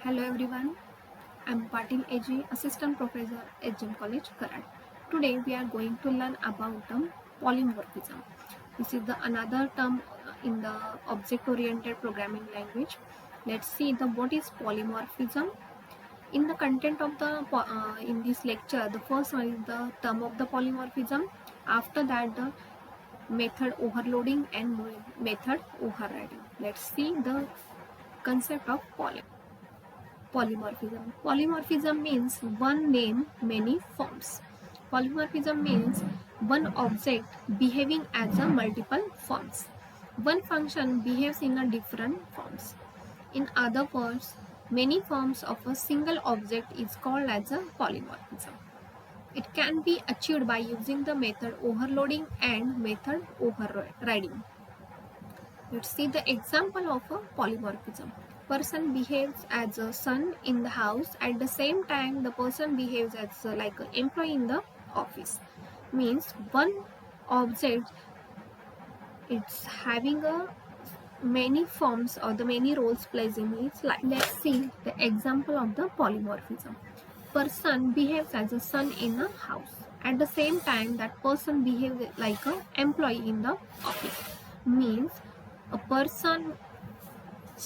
Hello everyone, I'm Patil AG, Assistant Professor at GEM College, Karad. Today we are going to learn about polymorphism. This is the another term in the object-oriented programming language. Let's see the what is polymorphism. In the content of the in this lecture, the first one is the term of the polymorphism. After that, the method overloading and method overriding. Let's see the concept of polymorphism. Polymorphism means one name, many forms. Polymorphism means one object behaving as a multiple forms. One function behaves in a different forms. In other words, many forms of a single object is called as a polymorphism. It can be achieved by using the method overloading and method overriding. Let's see the example of a polymorphism. Person behaves as a son in the house. At the same time, the person behaves as like an employee in the office. Means one object it's having a many forms or the many roles plays in its life. Let's see the example of the polymorphism. Person behaves as a son in a house. At the same time, that person behaves like an employee in the office. Means a person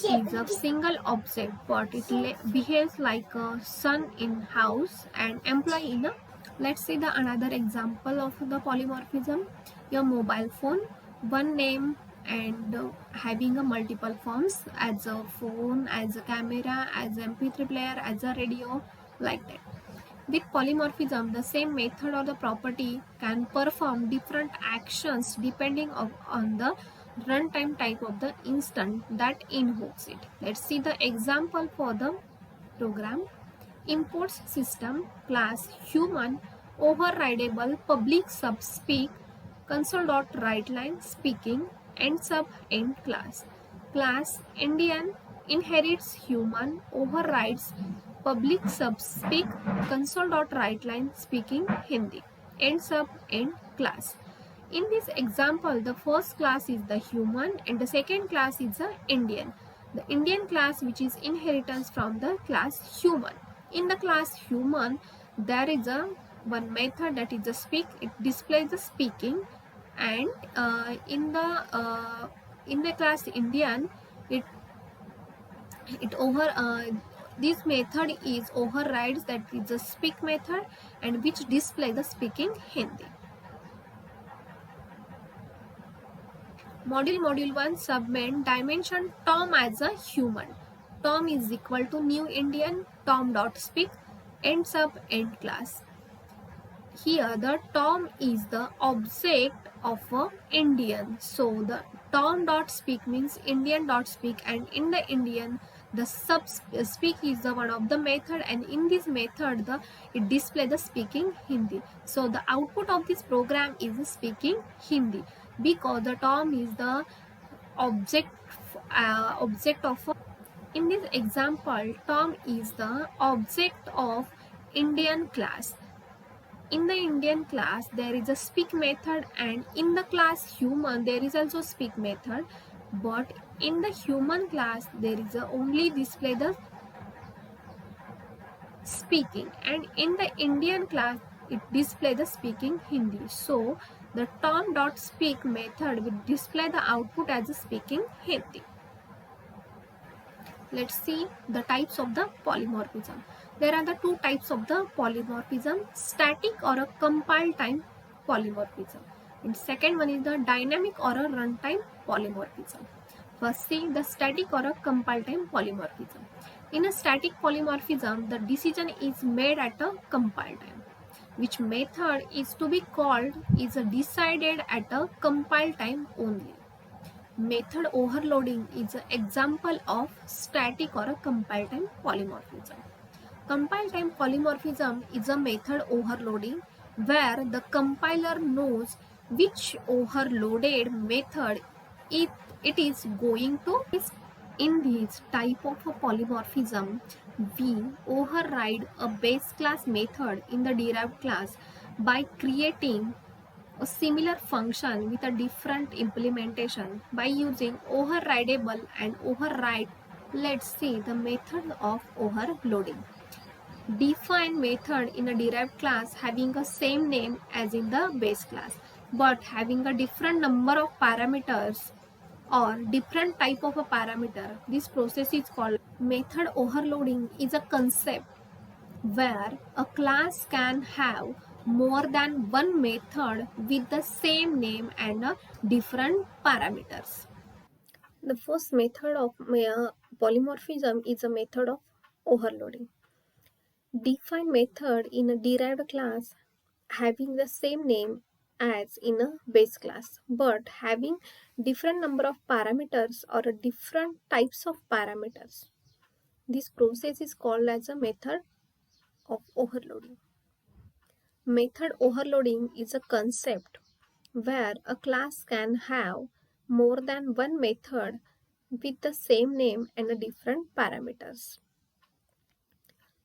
is a single object, but it behaves like a son in house and employee in a. Let's see the another example of the polymorphism. Your mobile phone, one name and having a multiple forms as a phone, as a camera, as MP3 player, as a radio, like that. With polymorphism, the same method or the property can perform different actions depending on the runtime type of the instance that invokes it. Let's see the example for the program. Imports system class human overridable public sub speak console.writeLine speaking end sub end class Indian inherits human overrides public sub speak console.writeLine speaking Hindi end sub end class. In this example, the first class is the human and the second class is the Indian. The Indian class which is inheritance from the class human. In the class human, there is a one method that is the speak. It displays the speaking, and in the class Indian, it over this method is overrides that is the speak method and which display the speaking Hindi. Module 1 submain dimension Tom as a human. Tom is equal to new Indian Tom.speak end sub end class. Here the Tom is the object of a Indian. So the Tom.speak means Indian.speak, and in the Indian the speak is the one of the method, and in this method it display the speaking Hindi. So the output of this program is speaking Hindi because the Tom is the object of in this example Tom is the object of Indian class. In the Indian class there is a speak method, and in the class human there is also speak method, but in the human class there is only display the speaking, and in the Indian class it display the speaking Hindi. So the Tom.speak method will display the output as a speaking Hindi. Let's see the types of the polymorphism. There are the two types of the polymorphism, static or a compile time polymorphism. And second one is the dynamic or a runtime polymorphism. First see the static or a compile time polymorphism. In a static polymorphism, the decision is made at a compile time. Which method is to be called is decided at a compile time only. Method overloading is an example of static or a compile time polymorphism. Compile time polymorphism is a method overloading where the compiler knows which overloaded method it is going to. In this type of a polymorphism, we override a base class method in the derived class by creating a similar function with a different implementation by using overridable and override Let's see the method of overloading. Define method in a derived class having the same name as in the base class but having a different number of parameters or different type of a parameter. This process is called method overloading. Is a concept where a class can have more than one method with the same name and different parameters. The first method of polymorphism is a method of overloading. Define method in a derived class having the same name as in a base class but having different number of parameters or different types of parameters. This process is called as a method of overloading. Method overloading is a concept where a class can have more than one method with the same name and different parameters.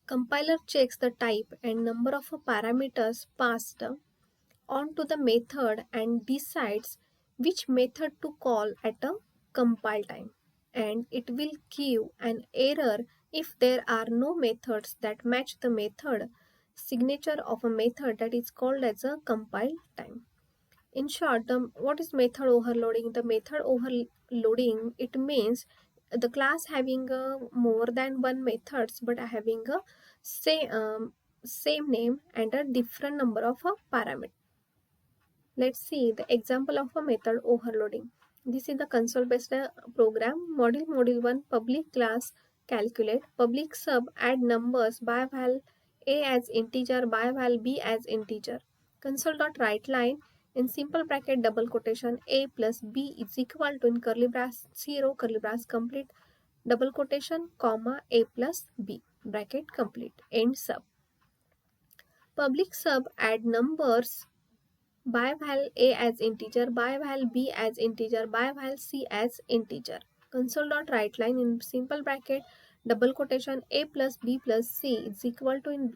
Compiler checks the type and number of parameters passed onto the method and decides which method to call at a compile time, and it will give an error if there are no methods that match the method signature of a method that is called as a compile time. In short, what is method overloading? The method overloading, it means the class having more than one methods but having a same name and a different number of parameters. Let's see the example of a method overloading. This is the console-based program. Module 1 public class calculate, public sub add numbers by val a as integer by val b as integer. Console.writeLine in simple bracket double quotation a plus b is equal to in curly brace 0 curly brace complete double quotation comma a plus b bracket complete end sub. Public sub add numbers by val a as integer, by val b as integer, by val c as integer. Console.writeLine in simple bracket double quotation a plus b plus c is equal to in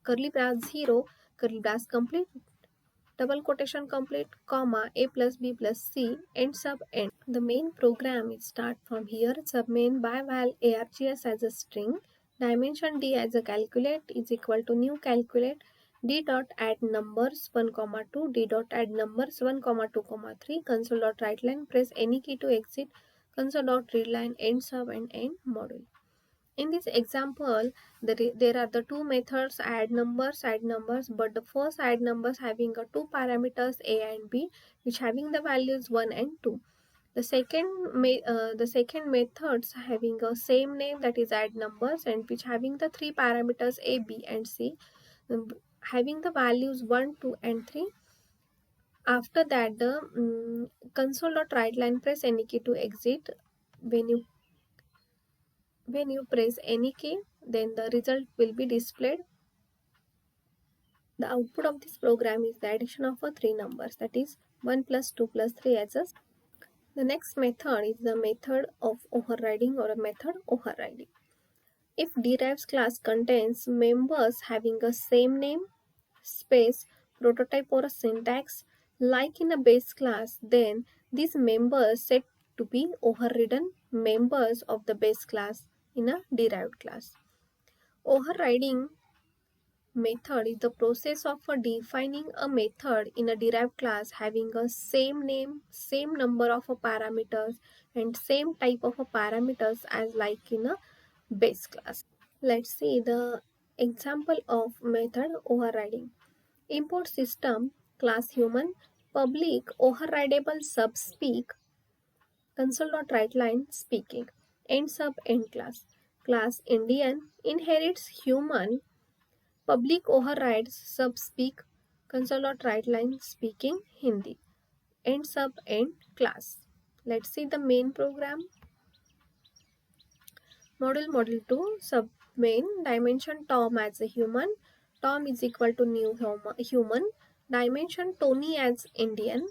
curly brace 0 curly brace complete double quotation complete comma a plus b plus c end sub end. The main program is start from here. Submain by val args as a string, dimension d as a calculate is equal to new calculate d dot add numbers 1 comma 2 d dot add numbers 1 comma 2 comma 3. Console.writeLine press any key to exit. Console.readline end sub and end module. In this example, there are the two methods add numbers, but the first add numbers having two parameters a and b, which having the values 1 and 2. The second methods having a same name, that is add numbers, and which having the three parameters a, b and c, having the values 1, 2 and 3. After that, the console.writeLine press any key to exit. When you press any key, then the result will be displayed. The output of this program is the addition of three numbers, that is 1 plus 2 plus 3 as a. The next method is the method of overriding or a method overriding. If derived class contains members having a same name, space, prototype or a syntax like in a base class, then these members set to be overridden members of the base class in a derived class. Overriding method is the process of defining a method in a derived class having a same name, same number of parameters and same type of parameters as like in a base class. Let's see the example of method overriding. Import system class human, public overridable sub speak, console.writeLine speaking, end sub end class Indian inherits human, public overrides sub speak, console.writeLine speaking Hindi, end sub end class. Let's see the main program. Module 2 sub main dimension Tom as a human, Tom is equal to new human, dimension Tony as Indian,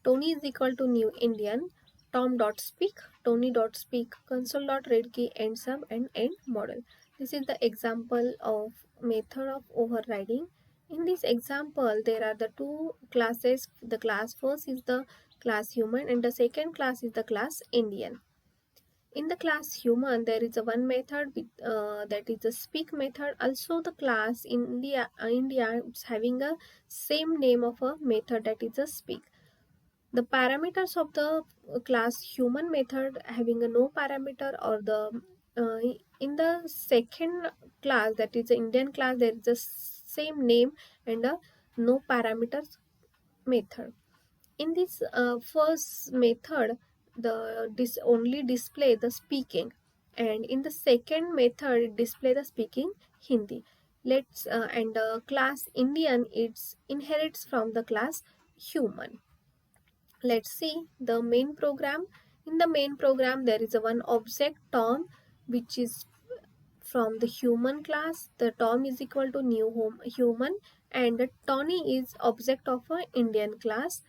Tony is equal to new Indian, Tom.speak, Tony.speak, console.read key end sub and end model. This is the example of method of overriding. In this example, there are the two classes. The class first is the class human and the second class is the class Indian. In the class human, there is a one method that is the speak method. Also, the class India is having a same name of a method that is a speak. The parameters of the class human method having a no parameter, or the uh, in the second class, that is the Indian class, there is the same name and a no parameters method. In this first method, the this only display the speaking, and in the second method it display the speaking Hindi. Let's and class Indian, it's inherits from the class human. Let's see the main program. In the main program, there is a one object Tom, which is from the human class. The Tom is equal to new human, and the Tony is object of a Indian class.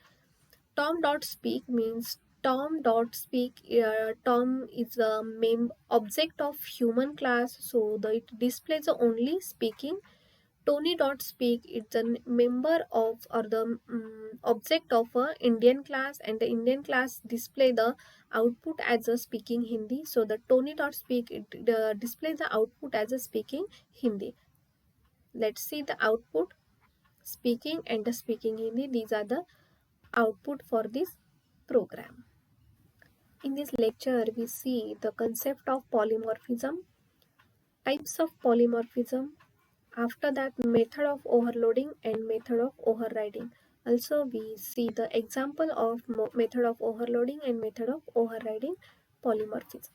Tom dot speak means Tom dot speak. Tom is the main object of human class, so it displays the only speaking. Tony dot speak is the member of, or the object of a Indian class, and the Indian class display the output as a speaking Hindi. So the Tony dot speak, it displays the output as a speaking Hindi. Let's see the output speaking and the speaking Hindi. These are the output for this program. In this lecture, we see the concept of polymorphism, types of polymorphism, after that method of overloading and method of overriding. Also, we see the example of method of overloading and method of overriding polymorphism.